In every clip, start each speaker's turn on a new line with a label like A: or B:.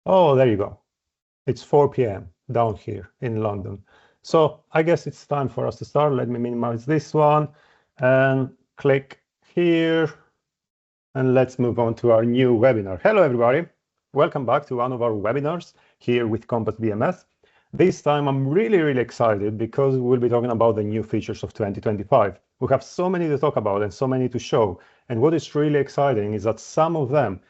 A: Oh, there you go. It's 4 p.m. down here in London. So I guess it's time for us to start. Let me minimize this one and click here. And let's move on to our new webinar. Hello, everybody. Welcome back to one of our webinars here with Kompass BMS. This time I'm really excited because we'll be talking about the new features of 2025. We have so many to talk about and so many to show. And what is really exciting is that some of them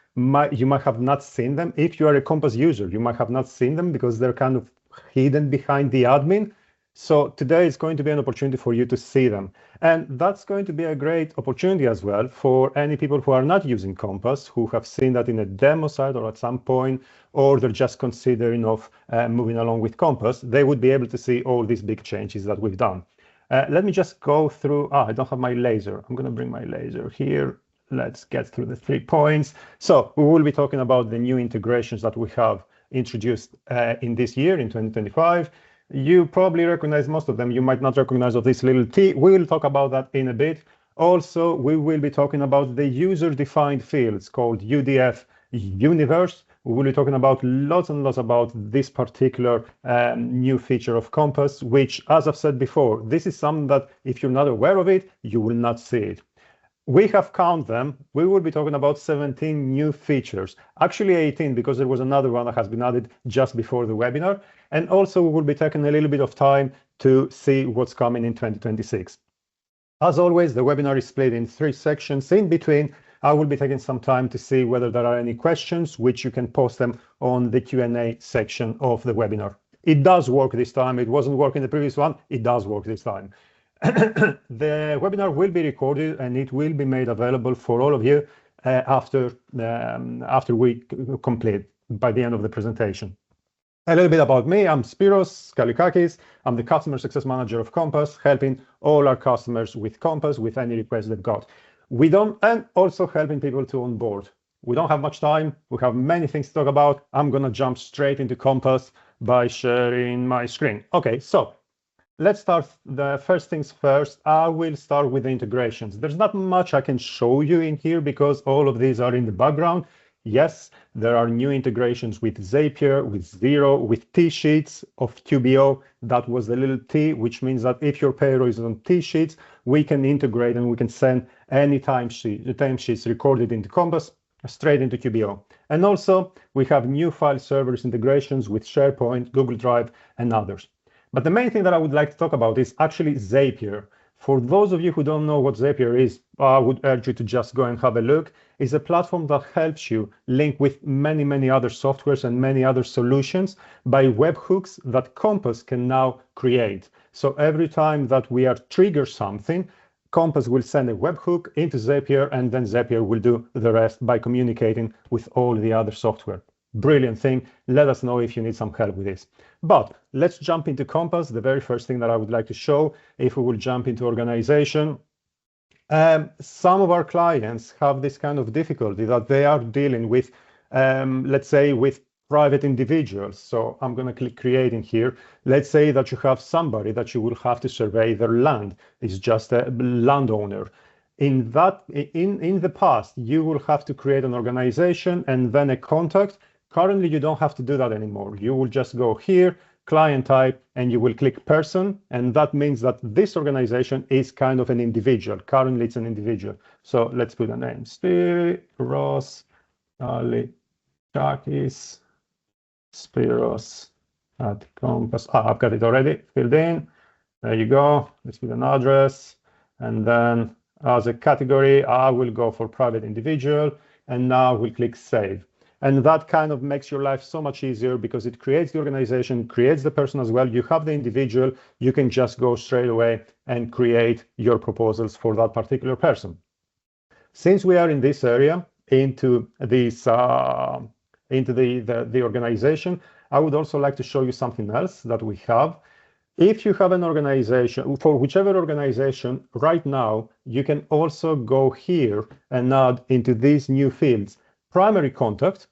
A: you might have not seen them. If you are a Kompass user, you might have not seen them because they're kind of hidden behind the admin. So today is going to be an opportunity for you to see them. And that's going to be a great opportunity as well for any people who are not using Kompass, who have seen that in a demo site or at some point, or they're just considering of moving along with Kompass. They would be able to see all these big changes that we've done. Let me just go through, I don't have my laser. I'm gonna bring my laser here. Let's get through the 3 points. So we will be talking about the new integrations that we have introduced in this year, in 2025. You probably recognize most of them. You might not recognize of this little T. We'll talk about that in a bit. Also, we will be talking about the user-defined fields called UDF Universe. We will be talking about lots and lots about this particular new feature of Kompass, which, as I've said before, this is something that if you're not aware of it, you will not see it. We have counted them. We will be talking about 17 new features, actually 18 because there was another one that has been added just before the webinar. And also we will be taking a little bit of time to see what's coming in 2026. As always, the webinar is split in 3 sections. In between, I will be taking some time to see whether there are any questions, which you can post them on the Q&A section of the webinar. It does work this time. It wasn't working the previous one. It does work this time. The webinar will be recorded and it will be made available for all of you after we complete by the end of the presentation. A little bit about me. I'm Spiros Skalikakis. I'm the Customer Success Manager of Kompass, helping all our customers with Kompass with any request they've got. And also helping people to onboard. We don't have much time. We have many things to talk about. I'm gonna jump straight into Kompass by sharing my screen. Okay, so let's start. The first things first, I will start with the integrations. There's not much I can show you in here because all of these are in the background. Yes, there are new integrations with Zapier, with Xero, with T-Sheets of QBO. That was the little T, which means that if your payroll is on T-Sheets, we can integrate and we can send any timesheets recorded into Kompass straight into QBO. And also, we have new file servers integrations with SharePoint, Google Drive, and others. But the main thing that I would like to talk about is actually Zapier. For those of you who don't know what Zapier is, I would urge you to just go and have a look. It's a platform that helps you link with many other softwares and many other solutions by webhooks that Kompass can now create. So every time that we are trigger something, Kompass will send a webhook into Zapier and then Zapier will do the rest by communicating with all the other software. Brilliant thing. Let us know if you need some help with this. But let's jump into Kompass. The very first thing that I would like to show, if we will jump into organization, some of our clients have this kind of difficulty that they are dealing with, let's say, with private individuals. So I'm going to click creating here. Let's say that you have somebody that you will have to survey their land. It's just a landowner. In the past, you will have to create an organization and then a contact. Currently, you don't have to do that anymore. You will just go here, client type, and you will click person. And that means that this organization is kind of an individual. Currently, it's an individual. So let's put a name. Spiros Skalikakis, Spiros at Kompass. I've got it already filled in. There you go. Let's put an address. And then as a category, I will go for private individual. And now we'll click save. And that kind of makes your life so much easier because it creates the organization, creates the person as well. You have the individual, you can just go straight away and create your proposals for that particular person. Since we are in this area, into this, into the organization, I would also like to show you something else that we have. If you have an organization, for whichever organization, right now, you can also go here and add into these new fields. Primary contact,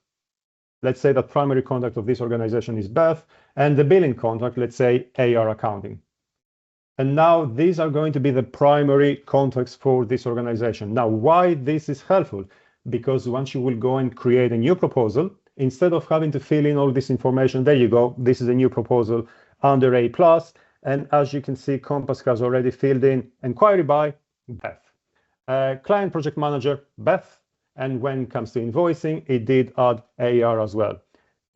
A: let's say that primary contact of this organization is Beth, and the billing contact, let's say AR accounting. And now these are going to be the primary contacts for this organization. Now, why this is helpful? Because once you will go and create a new proposal, instead of having to fill in all this information, there you go. This is a new proposal under A+. And as you can see, Kompass has already filled in inquiry by Beth. Client project manager, Beth. And when it comes to invoicing, it did add AR as well.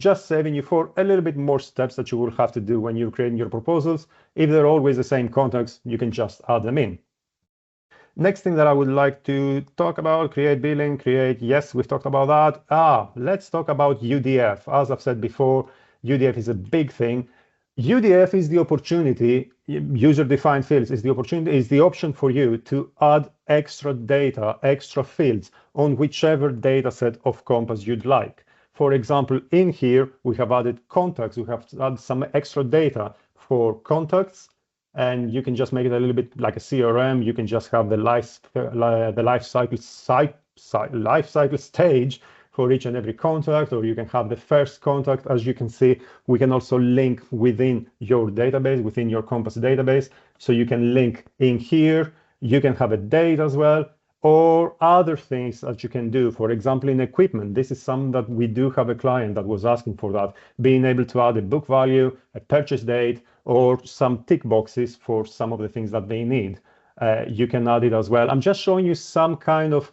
A: Just saving you for a little bit more steps that you will have to do when you're creating your proposals. If they're always the same contacts, you can just add them in. Next thing that I would like to talk about, create billing, yes, we've talked about that. Let's talk about UDF. As I've said before, UDF is a big thing. UDF is the opportunity, user-defined fields is the option for you to add extra data, extra fields on whichever data set of Kompass you'd like. For example, in here, we have added contacts. We have added some extra data for contacts, and you can just make it a little bit like a CRM. You can just have the life cycle stage for each and every contact, or you can have the first contact. As you can see, we can also link within your database, within your Kompass database. So you can link in here. You can have a date as well, or other things that you can do. For example, in equipment, this is something that we do have a client that was asking for that, being able to add a book value, a purchase date, or some tick boxes for some of the things that they need. You can add it as well. I'm just showing you some kind of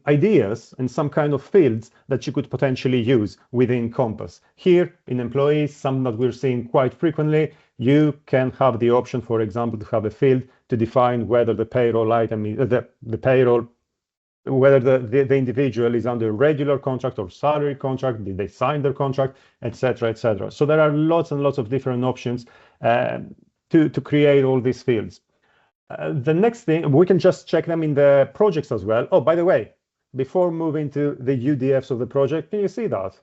A: ideas and some kind of fields that you could potentially use within Kompass. Here in employees, something that we're seeing quite frequently, you can have the option, for example, to have a field to define whether the payroll item is the payroll, whether the individual is under regular contract or salary contract, did they sign their contract, etc., etc. So there are lots and lots of different options to create all these fields. The next thing, we can just check them in the projects as well. Oh, by the way, before moving to the UDFs of the project, can you see that?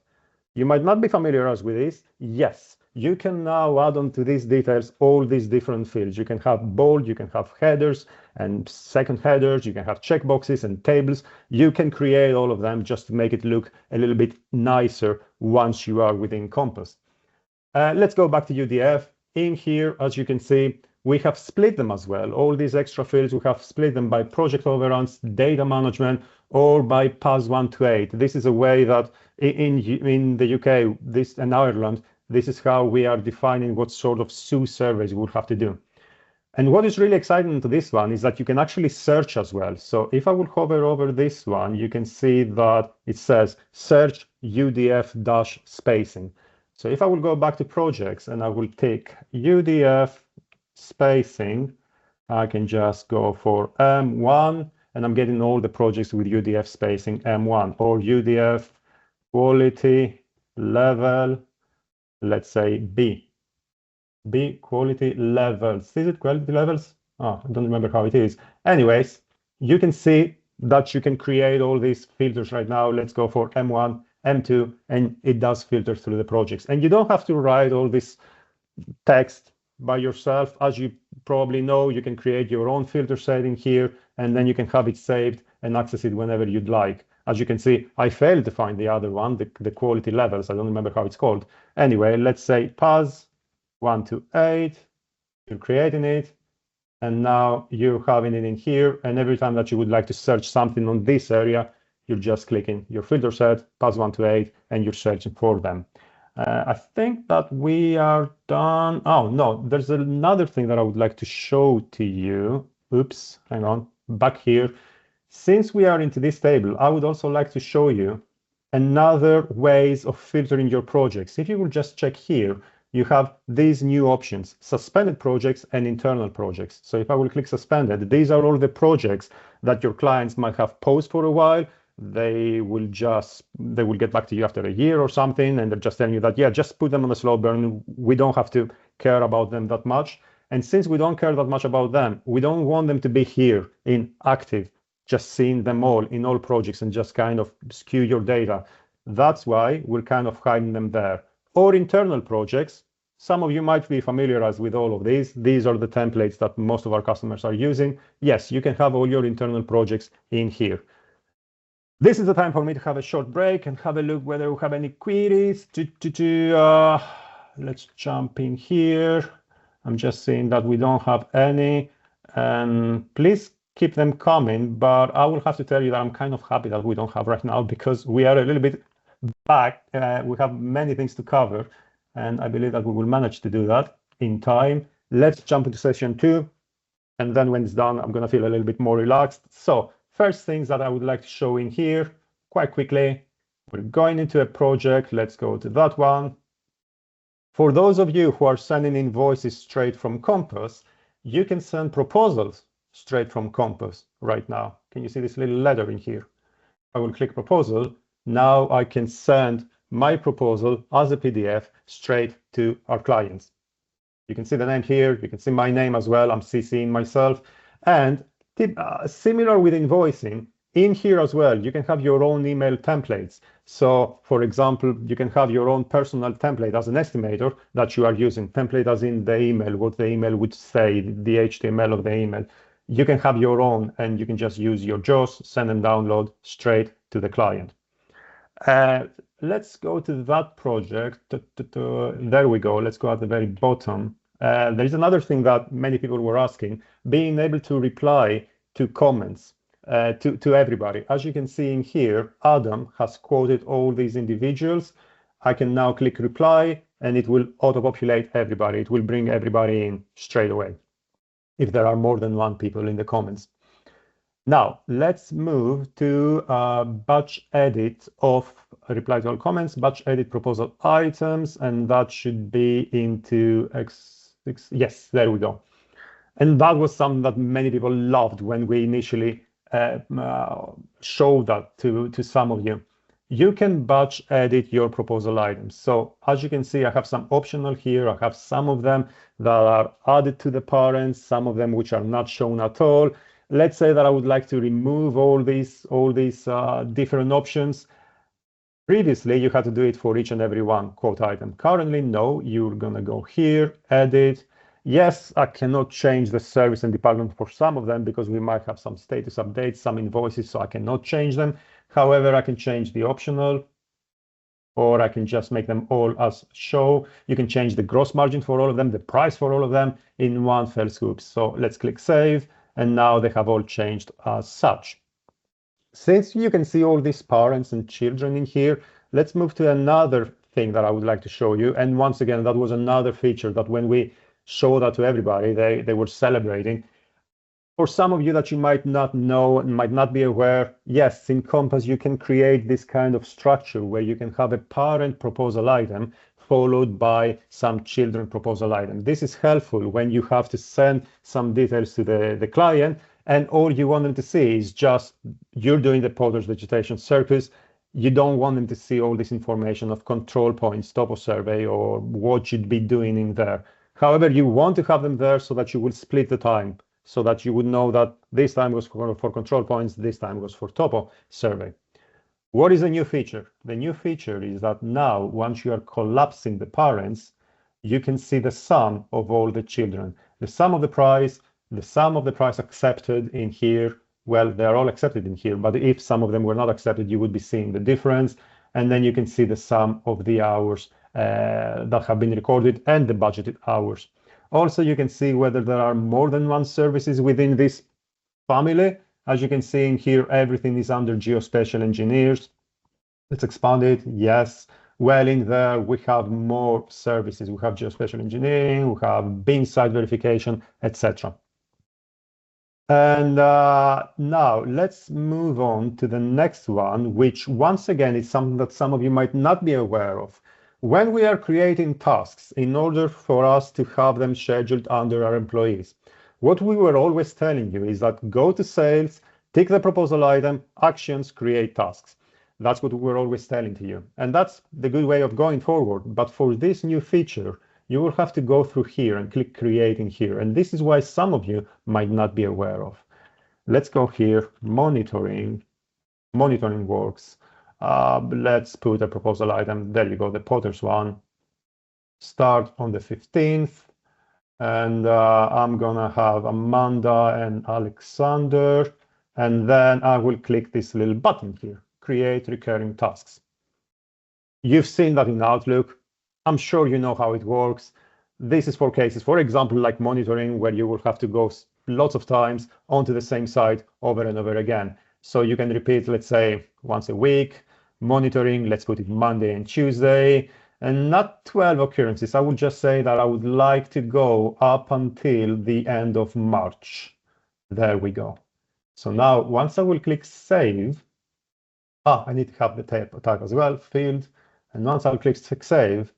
A: You might not be familiar with this. Yes, you can now add on to these details all these different fields. You can have bold, you can have headers and second headers, you can have checkboxes and tables. You can create all of them just to make it look a little bit nicer once you are within Kompass. Let's go back to UDF. In here, as you can see, we have split them as well. All these extra fields, we have split them by project overruns, data management, or by PAS 1 to 8. This is a way that in the UK and Ireland, this is how we are defining what sort of SU surveys we would have to do. And what is really exciting to this one is that you can actually search as well. So if I will hover over this one, you can see that it says search UDF-spacing. So if I will go back to projects and I will take UDF spacing, I can just go for M1, and I'm getting all the projects with UDF spacing M1 or UDF quality level, let's say B quality levels. Is it quality levels? Oh, I don't remember how it is. Anyways, you can see that you can create all these filters right now. Let's go for M1, M2, and it does filter through the projects. And you don't have to write all this text by yourself. As you probably know, you can create your own filter setting here, and then you can have it saved and access it whenever you'd like. As you can see, I failed to find the other one, the quality levels. I don't remember how it's called. Anyway, let's say PAS 1 to 8. You're creating it, and now you're having it in here. And every time that you would like to search something on this area, you're just clicking your filter set, PAS 1 to 8, and you're searching for them. I think that we are done. Oh, no, there's another thing that I would like to show to you. Oops, hang on, back here. Since we are into this table, I would also like to show you another ways of filtering your projects. If you will just check here, you have these new options, suspended projects and internal projects. So if I will click suspended, these are all the projects that your clients might have paused for a while. They will get back to you after a year or something, and they're just telling you that, yeah, just put them on a slow burn. We don't have to care about them that much. And since we don't care that much about them, we don't want them to be here in active, just seeing them all in all projects and just kind of skew your data. That's why we're kind of hiding them there. Or internal projects. Some of you might be familiarized with all of these. These are the templates that most of our customers are using. Yes, you can have all your internal projects in here. This is the time for me to have a short break and have a look whether we have any queries. Let's jump in here. I'm just seeing that we don't have any. Please keep them coming, but I will have to tell you that I'm kind of happy that we don't have right now, because we are a little bit But we have many things to cover, and I believe that we will manage to do that in time. Let's jump into session 2, and then when it's done, I'm going to feel a little bit more relaxed. So first things that I would like to show in here quite quickly, we're going into a project. Let's go to that one. For those of you who are sending invoices straight from Kompass, you can send proposals straight from Kompass right now. Can you see this little letter in here? I will click proposal. Now I can send my proposal as a PDF straight to our clients. You can see the name here. You can see my name as well. I'm CCing myself. And similar with invoicing, in here as well, you can have your own email templates. So, for example, you can have your own personal template as an estimator that you are using. Template as in the email, what the email would say, the HTML of the email. You can have your own, and you can just use your JAWS, send and download straight to the client. Let's go to that project. There we go. Let's go at the very bottom. There is another thing that many people were asking, being able to reply to comments to everybody. As you can see in here, Adam has quoted all these individuals. I can now click reply, and it will auto-populate everybody. It will bring everybody in straight away if there are more than one people in the comments. Now, let's move to batch edit of reply to all comments, batch edit proposal items, and that should be into X6. Yes, there we go. And that was something that many people loved when we initially showed that to some of you. You can batch edit your proposal items. So as you can see, I have some optional here. I have some of them that are added to the parents, some of them which are not shown at all. Let's say that I would like to remove all these different options. Previously, you had to do it for each and every one quote item. Currently, no, you're gonna go here, edit. Yes, I cannot change the service and department for some of them because we might have some status updates, some invoices, so I cannot change them. However, I can change the optional, or I can just make them all as show. You can change the gross margin for all of them, the price for all of them in one fell swoop. So let's click save, and now they have all changed as such. Since you can see all these parents and children in here, let's move to another thing that I would like to show you. And once again, that was another feature that when we showed that to everybody, they were celebrating. For some of you that you might not know and might not be aware, yes, in Kompass, you can create this kind of structure where you can have a parent proposal item followed by some children proposal item. This is helpful when you have to send some details to the client, and all you want them to see is just you're doing the Potter's vegetation circus. You don't want them to see all this information of control points, topo survey, or what you'd be doing in there. However, you want to have them there so that you will split the time, so that you would know that this time was for control points, this time was for topo survey. What is the new feature? The new feature is that now, once you are collapsing the parents, you can see the sum of all the children. The sum of the price accepted in here. Well, they're all accepted in here, but if some of them were not accepted, you would be seeing the difference. And then you can see the sum of the hours that have been recorded and the budgeted hours. Also, you can see whether there are more than one services within this family. As you can see in here, everything is under geospatial engineers. Let's expand it. Yes. Well, in there, we have more services. We have geospatial engineering, we have bin site verification, etc. And now let's move on to the next one, which once again is something that some of you might not be aware of. When we are creating tasks in order for us to have them scheduled under our employees, what we were always telling you is that go to sales, tick the proposal item, actions, create tasks. That's what we were always telling to you. And that's the good way of going forward. But for this new feature, you will have to go through here and click creating here. And this is why some of you might not be aware of. Let's go here, monitoring works. Let's put a proposal item. There you go, the Potter's one. Start on the 15th. And I'm gonna have Amanda and Alexander. And then I will click this little button here, create recurring tasks. You've seen that in Outlook. I'm sure you know how it works. This is for cases, for example, like monitoring, where you will have to go lots of times onto the same site over and over again. So you can repeat, let's say, once a week. monitoring. Let's put it Monday and Tuesday, and not 12 occurrences. I would just say that I would like to go up until the end of March. There we go. So now once I will click save, I need to have the type as well, field. And once I'll click save,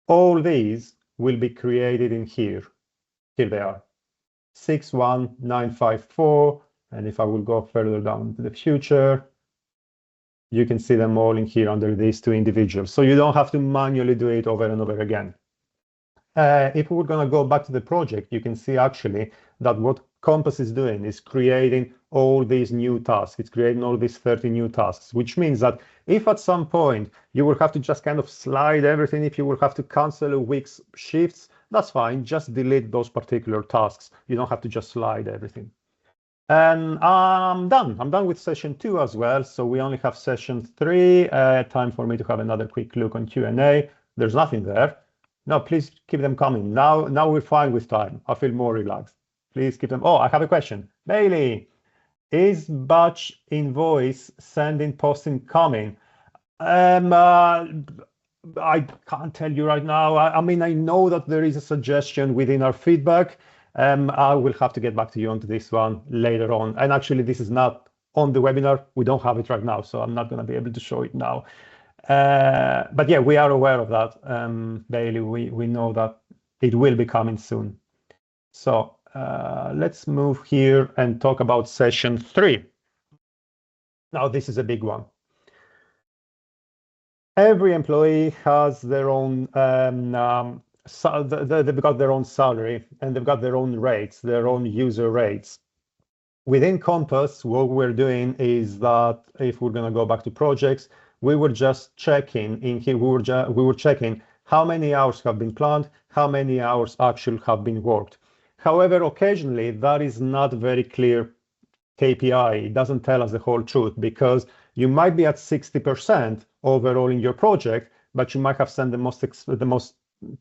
A: all these will be created in here. Here they are, 61954. And if I will go further down to the future, you can see them all in here under these two individuals. So you don't have to manually do it over and over again. If we're going to go back to the project, you can see actually that what Kompass is doing is creating all these new tasks. It's creating all these 30 new tasks, which means that if at some point you will have to just kind of slide everything, if you will have to cancel a week's shifts, that's fine. Just delete those particular tasks. You don't have to just slide everything. And I'm done. I'm done with session 2 as well. So we only have session 3. Time for me to have another quick look on Q&A. There's nothing there. No, please keep them coming. Now we're fine with time. I feel more relaxed. Please keep them. Oh, I have a question. Bailey, is batch invoice sending posting coming? I can't tell you right now. I mean, I know that there is a suggestion within our feedback. I will have to get back to you on this one later on. And actually, this is not on the webinar. We don't have it right now, so I'm not going to be able to show it now. But yeah, we are aware of that, Bailey. We know that it will be coming soon. So let's move here and talk about session 3. Now, this is a big one. Every employee has their own, they've got their own salary and they've got their own rates, their own user rates. Within Kompass, what we're doing is that if we're going to go back to projects, we were just checking in here, we were checking how many hours have been planned, how many hours actually have been worked. However, occasionally that is not very clear KPI. It doesn't tell us the whole truth because you might be at 60% overall in your project, but you might have sent the most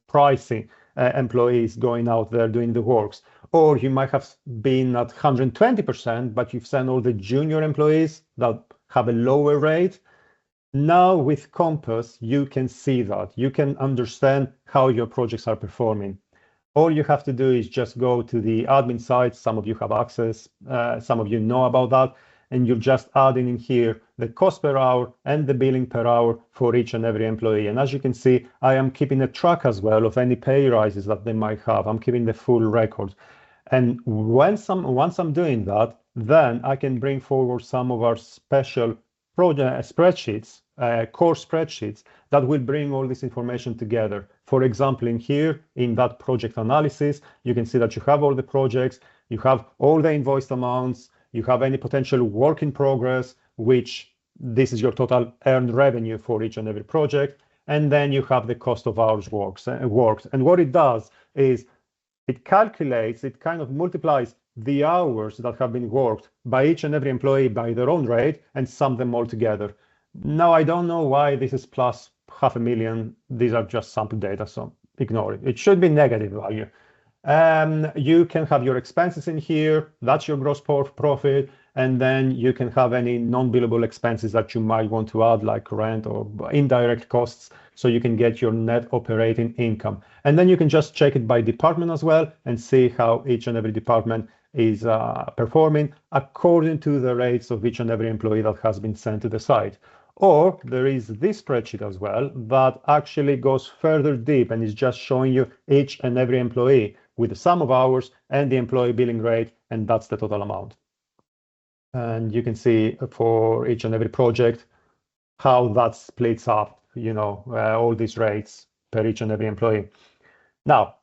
A: pricey employees going out there doing the works. Or you might have been at 120%, but you've sent all the junior employees that have a lower rate. Now with Kompass, you can see that. You can understand how your projects are performing. All you have to do is just go to the admin side. Some of you have access, some of you know about that, and you're just adding in here the cost per hour and the billing per hour for each and every employee. And as you can see, I am keeping a track as well of any pay rises that they might have. I'm keeping the full record. And once I'm doing that, then I can bring forward some of our special project spreadsheets, core spreadsheets that will bring all this information together. For example, in here, in that project analysis, you can see that you have all the projects, you have all the invoiced amounts, you have any potential work in progress, which this is your total earned revenue for each and every project. And then you have the cost of hours worked. And what it does is it calculates, it kind of multiplies the hours that have been worked by each and every employee by their own rate and sum them all together. Now, I don't know why this is plus 500,000. These are just sample data, so ignore it. It should be negative value. You can have your expenses in here. That's your gross profit. And then you can have any non-billable expenses that you might want to add, like rent or indirect costs, so you can get your net operating income. And then you can just check it by department as well and see how each and every department is performing according to the rates of each and every employee that has been sent to the site. Or there is this spreadsheet as well that actually goes further deep and is just showing you each and every employee with the sum of hours and the employee billing rate, and that's the total amount. And you can see for each and every project how that splits up, all these rates per each and every employee. Now,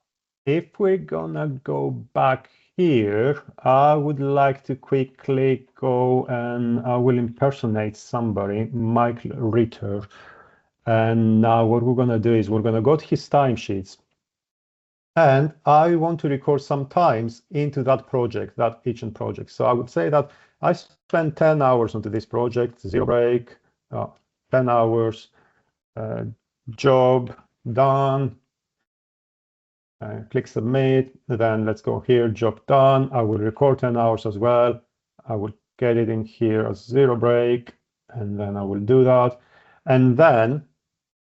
A: if we're gonna go back here, I would like to quickly go and I will impersonate somebody, Mike Ritter. And now what we're gonna do is we're gonna go to his timesheets. And I want to record some times into that project, that kitchen project. So I would say that I spent 10 hours onto this project, 0 break, 10 hours, job done. Click submit, then let's go here, job done. I will record 10 hours as well. I will get it in here as 0 break. and then I will do that. And then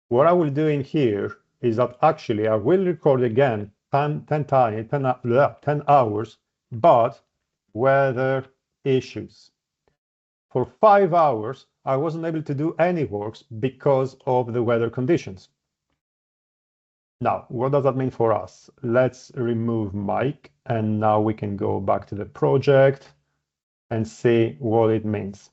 A: what I will do in here is that actually I will record again 10 hours, but weather issues. For 5 hours, I wasn't able to do any works because of the weather conditions. Now, what does that mean for us? Let's remove Mike, and now we can go back to the project and see what it means.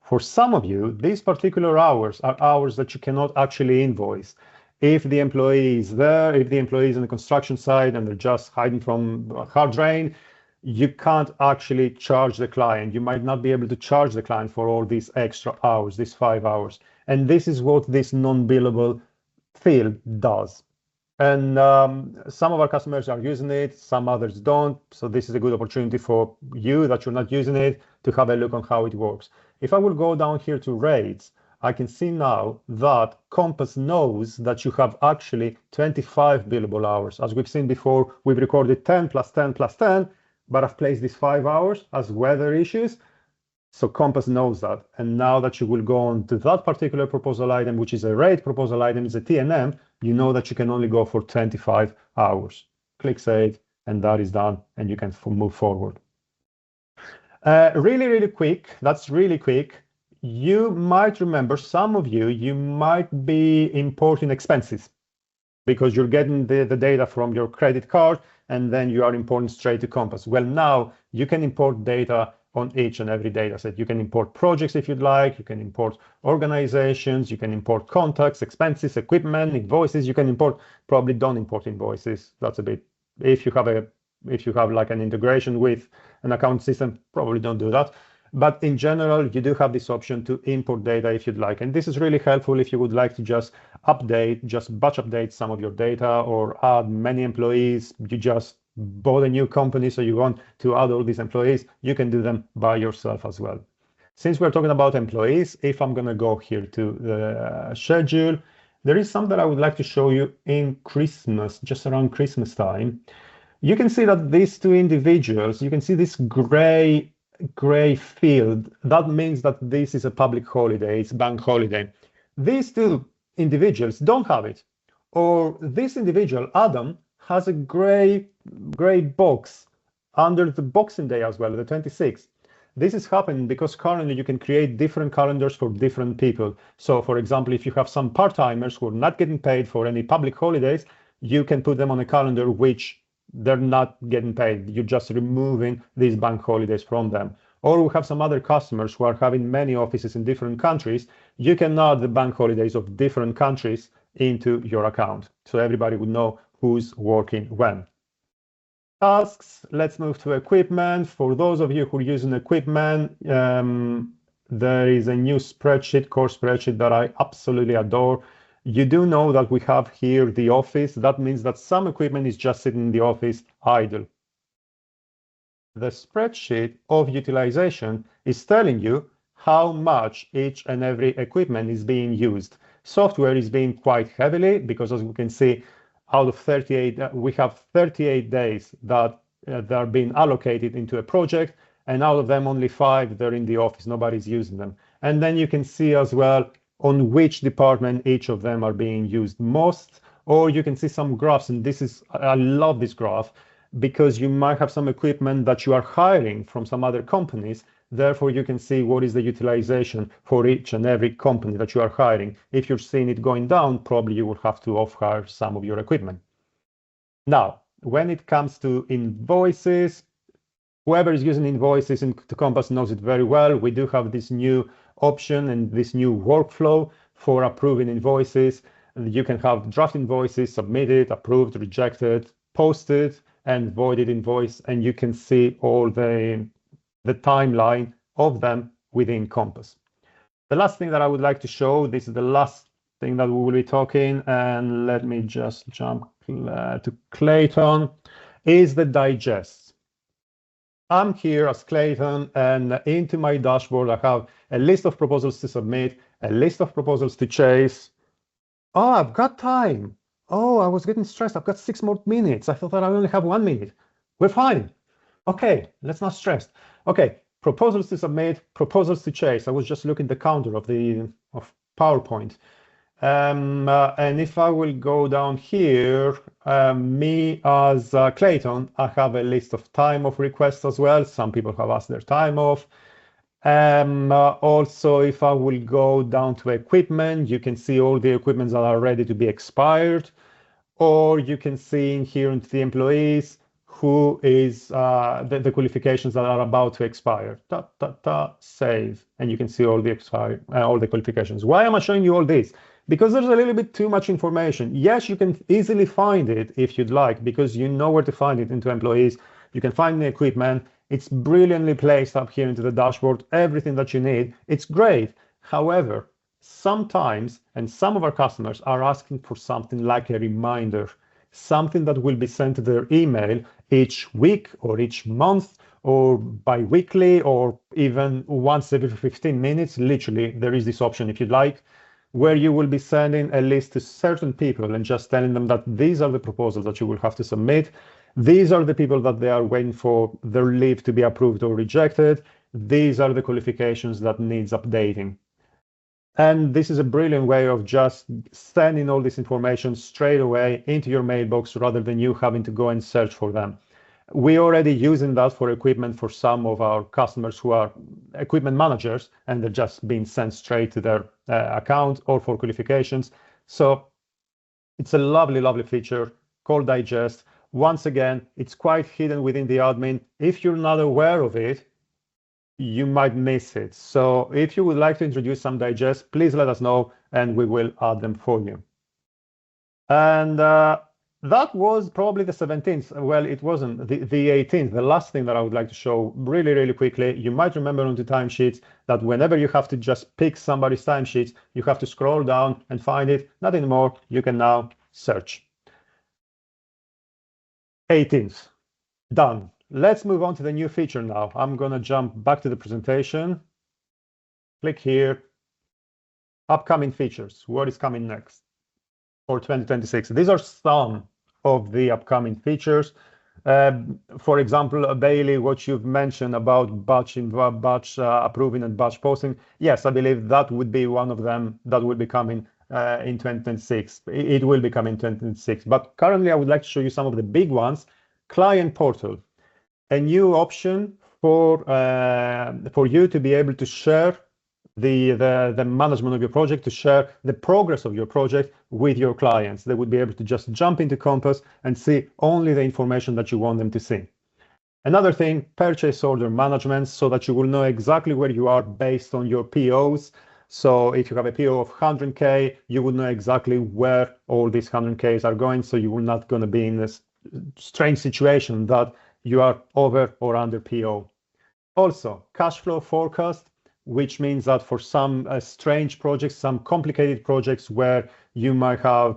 A: For some of you, these particular hours are hours that you cannot actually invoice. If the employee is there, if the employee is on the construction site and they're just hiding from a hard rain, you can't actually charge the client. You might not be able to charge the client for all these extra hours, these 5 hours. And this is what this non-billable field does. And some of our customers are using it, some others don't. So this is a good opportunity for you that you're not using it to have a look on how it works. If I will go down here to rates, I can see now that Kompass knows that you have actually 25 billable hours. As we've seen before, we've recorded 10 plus 10 plus 10, but I've placed these 5 hours as weather issues. So Kompass knows that. And now that you will go on to that particular proposal item, which is a rate proposal item, is a T&M, you know that you can only go for 25 hours. Click Save, and that is done, and you can move forward. Really, really quick, that's really quick. You might remember, some of you might be importing expenses because you're getting the data from your credit card, and then you are importing straight to Kompass. Well, now you can import data on each and every data set. You can import projects if you'd like, you can import organizations, you can import contacts, expenses, equipment, invoices. You can import, probably don't import invoices. That's a bit, if you have like an integration with an account system, probably don't do that. But in general, you do have this option to import data if you'd like. And this is really helpful if you would like to just batch update some of your data, or add many employees. You just bought a new company, so you want to add all these employees. You can do them by yourself as well. Since we're talking about employees, if I'm going to go here to the schedule, there is something that I would like to show you in Christmas, just around Christmas time. You can see that these two individuals, you can see this gray field. That means that this is a public holiday, it's bank holiday. These two individuals don't have it. Or this individual, Adam, has a gray box under the Boxing Day as well, the 26th. This is happening because currently you can create different calendars for different people. So for example, if you have some part-timers who are not getting paid for any public holidays, you can put them on a calendar which they're not getting paid. You're just removing these bank holidays from them. Or we have some other customers who are having many offices in different countries. You can add the bank holidays of different countries into your account, so everybody would know who's working when. Tasks, let's move to equipment. For those of you who are using equipment, there is a new spreadsheet, core spreadsheet, that I absolutely adore. You do know that we have here the office. That means that some equipment is just sitting in the office idle. The spreadsheet of utilization is telling you how much each and every equipment is being used. Software is being quite heavily, because as we can see, out of 38, we have 38 days that are being allocated into a project, and out of them only 5 they're in the office, nobody's using them. And then you can see as well on which department each of them are being used most, or you can see some graphs, and this is, I love this graph, because you might have some equipment that you are hiring from some other companies. Therefore, you can see what is the utilization for each and every company that you are hiring. If you're seeing it going down, probably you will have to off-hire some of your equipment. Now, when it comes to invoices, whoever is using invoices in Kompass knows it very well. We do have this new option and this new workflow for approving invoices. You can have draft invoices submitted, approved, rejected, posted, and voided invoice, and you can see all the timeline of them within Kompass. The last thing that I would like to show, this is the last thing that we will be talking, and let me just jump to Clayton, is the digest. I'm here as Clayton, and into my dashboard, I have a list of proposals to submit, a list of proposals to chase. Oh, I've got time. Oh, I was getting stressed. I've got 6 more minutes. I thought that I only have 1 minute. We're fine. Okay, let's not stress. Okay, proposals to submit, proposals to chase. I was just looking at the counter of PowerPoint. And if I will go down here, me as Clayton, I have a list of time off requests as well. Some people have asked their time off. Also, if I will go down to equipment, you can see all the equipments that are ready to be expired, or you can see in here into the employees who is the qualifications that are about to expire. Save, and you can see all the all the qualifications. Why am I showing you all this? Because there's a little bit too much information. Yes, you can easily find it if you'd like, because you know where to find it into employees. You can find the equipment. It's brilliantly placed up here into the dashboard, everything that you need. It's great. However, sometimes, and some of our customers are asking for something like a reminder, something that will be sent to their email each week or each month or bi-weekly or even once every 15 minutes. Literally, there is this option if you'd like, where you will be sending a list to certain people and just telling them that these are the proposals that you will have to submit. These are the people that they are waiting for their leave to be approved or rejected. These are the qualifications that needs updating. And this is a brilliant way of just sending all this information straight away into your mailbox rather than you having to go and search for them. We're already using that for equipment for some of our customers who are equipment managers, and they're just being sent straight to their account, or for qualifications. So it's a lovely, lovely feature called Digest. Once again, it's quite hidden within the admin. If you're not aware of it, you might miss it. So if you would like to introduce some Digest, please let us know and we will add them for you. And that was probably the 17th. Well, it wasn't. The 18th, the last thing that I would like to show really, really quickly. You might remember on the timesheets that whenever you have to just pick somebody's timesheets, you have to scroll down and find it. Not anymore. You can now search. 18th, done. Let's move on to the new feature now. I'm going to jump back to the presentation. Click here. Upcoming features. What is coming next for 2026? These are some of the upcoming features. For example, Bailey, what you've mentioned about batch approving and batch posting. Yes, I believe that would be one of them that will be coming in 2026. It will be coming in 2026. But currently, I would like to show you some of the big ones. Client portal, a new option for you to be able to share the management of your project, to share the progress of your project with your clients. They would be able to just jump into Kompass and see only the information that you want them to see. Another thing, purchase order management, so that you will know exactly where you are based on your POs. So if you have a PO of 100K, you would know exactly where all these 100Ks are going. So you will not going to be in this strange situation that you are over or under PO. Also, cash flow forecast, which means that for some strange projects, some complicated projects where you might have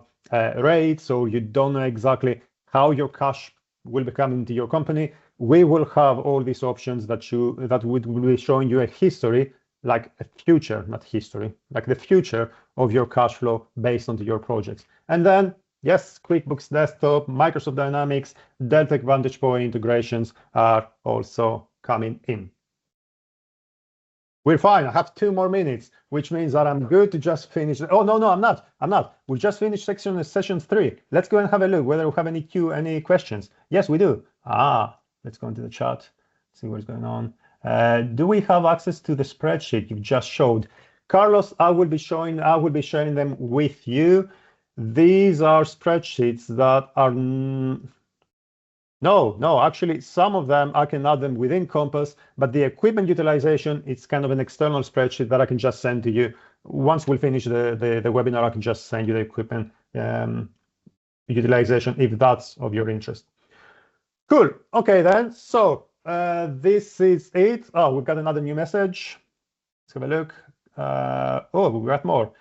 A: rates or you don't know exactly how your cash will be coming into your company, we will have all these options that would be showing you a history, like a future, not history, like the future of your cash flow based on your projects. And then, yes, QuickBooks Desktop, Microsoft Dynamics, Deltek Vantage Point integrations are also coming in. We're fine. I have 2 more minutes, which means that I'm good to just finish. Oh, no, I'm not. We just finished session 3. Let's go and have a look whether we have any questions. Yes, we do. Let's go into the chat, see what's going on. Do we have access to the spreadsheet you just showed? Carlos, I will be sharing them with you. These are spreadsheets that are no, actually, some of them I can add them within Kompass, but the equipment utilization, it's kind of an external spreadsheet that I can just send to you. Once we finish the webinar, I can just send you the equipment utilization if that's of your interest. Cool. Okay, then. So this is it. Oh, we've got another new message. Let's have a look. We've got more.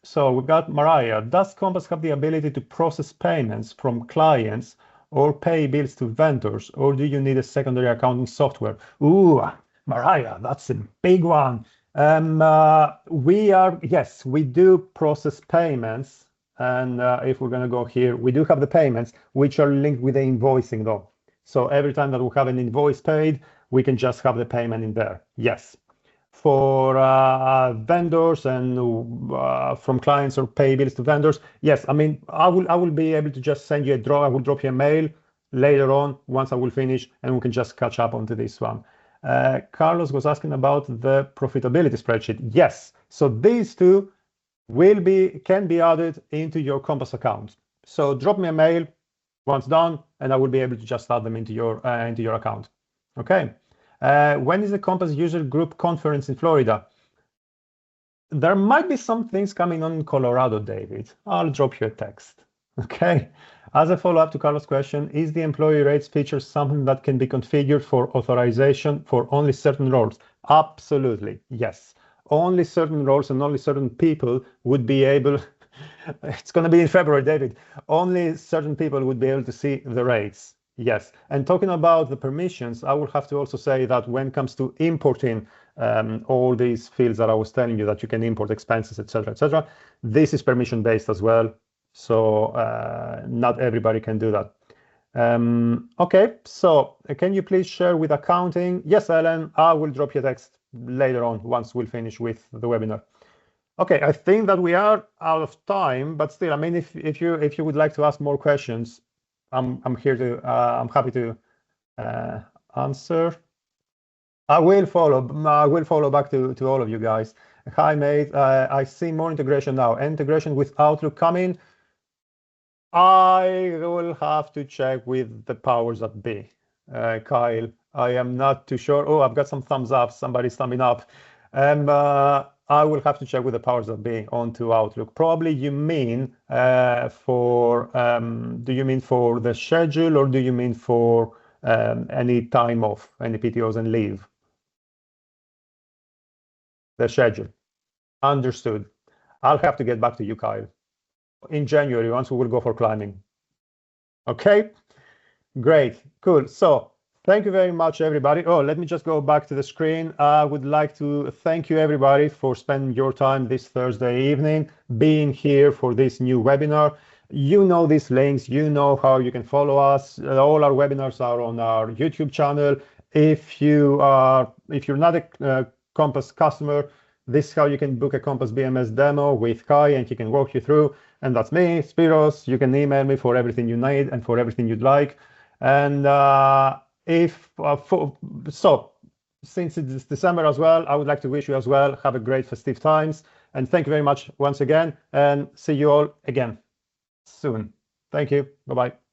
A: So we've got Mariah. Does Kompass have the ability to process payments from clients or pay bills to vendors, or do you need a secondary accounting software? Ooh, Mariah, that's a big one. Yes, we do process payments. And if we're going to go here, we do have the payments, which are linked with the invoicing though. So every time that we have an invoice paid, we can just have the payment in there. Yes. For vendors and from clients or pay bills to vendors, yes. I mean, I will be able to just send you I will drop you a mail later on once I will finish, and we can just catch up onto this one. Carlos was asking about the profitability spreadsheet. Yes. So these two can be added into your Kompass account. So drop me a mail once done, and I will be able to just add them into your account. Okay. When is the Kompass user group conference in Florida? There might be some things coming on in Colorado, David. I'll drop you a text. Okay. As a follow-up to Carlos' question, is the employee rates feature something that can be configured for authorization for only certain roles? Absolutely, yes. Only certain roles and only certain people would be able, it's going to be in February, David. Only certain people would be able to see the rates. Yes. And talking about the permissions, I will have to also say that when it comes to importing all these fields that I was telling you that you can import expenses, etc., this is permission based as well. So not everybody can do that. Okay, so can you please share with accounting? Yes, Ellen, I will drop you a text later on once we'll finish with the webinar. Okay, I think that we are out of time, but still, I mean, if you would like to ask more questions, I'm here to I'm happy to answer. I will follow back to all of you guys. Hi, mate. I see more integration now. Integration with Outlook coming. I will have to check with the powers that be. Kyle, I am not too sure. Oh, I've got some thumbs up. Somebody's thumbing up. I will have to check with the powers that be onto Outlook. Probably you mean do you mean for the schedule, or do you mean for any time off, any PTOs and leave? The schedule. Understood. I'll have to get back to you, Kyle. In January, once we will go for climbing. Okay, great, cool. So thank you very much, everybody. Oh, let me just go back to the screen. I would like to thank you, everybody, for spending your time this Thursday evening, being here for this new webinar. You know these links, you know how you can follow us. All our webinars are on our YouTube channel. If you're not a Kompass customer, this is how you can book a Kompass BMS demo with Kai, and he can walk you through. And that's me, Spiros. You can email me for everything you need and for everything you'd like. And since it's December as well, I would like to wish you as well have a great festive times. And thank you very much once again, and see you all again soon. Thank you. Bye-bye.